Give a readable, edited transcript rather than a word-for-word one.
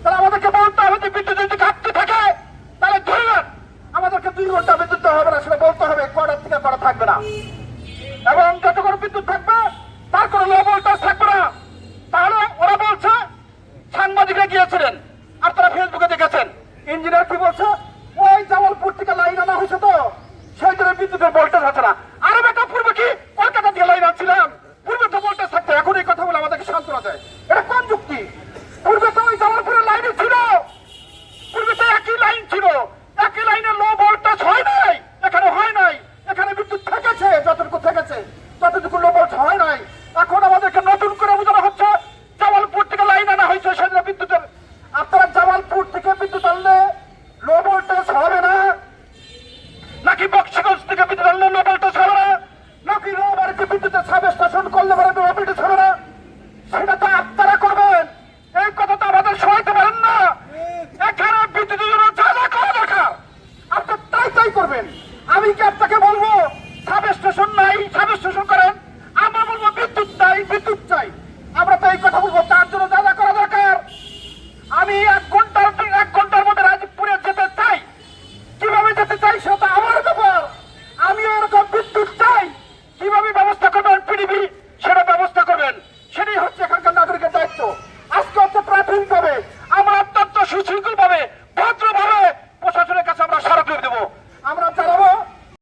তাহলে আমাদেরকে বলতে হবে যে বিদ্যুৎ যদি ঘাটতি থাকে তাহলে ধরে নেন আমাদেরকে 2 ঘন্টা বিদ্যুৎ দেওয়া হবে না, সেটা বলতে হবে কটার থেকে কটা থাকবে না, এবং যতক্ষণ বিদ্যুৎ থাকবে তার কোনো লো ভোল্টেজ থাকবে না। তাহলে ওরা বলছে, সাংবাদিকরা গিয়েছিলেন, আপনারা ফেসবুকে দেখেছেন, ইঞ্জিনিয়ার কি বলছে, ওই জামালপুর থেকে লাইন আনা হয়েছে তো সেই জন্য বিদ্যুতের ভোল্টেজ আছে না। আরে বেটা, পূর্বে কি কলকাতা দিয়ে লাইন আনছিলাম, পূর্বে তো ভোল্টেজ থাকতো, এখন এই কথা বলে আমাদেরকে সান্ত্বনা দেয়।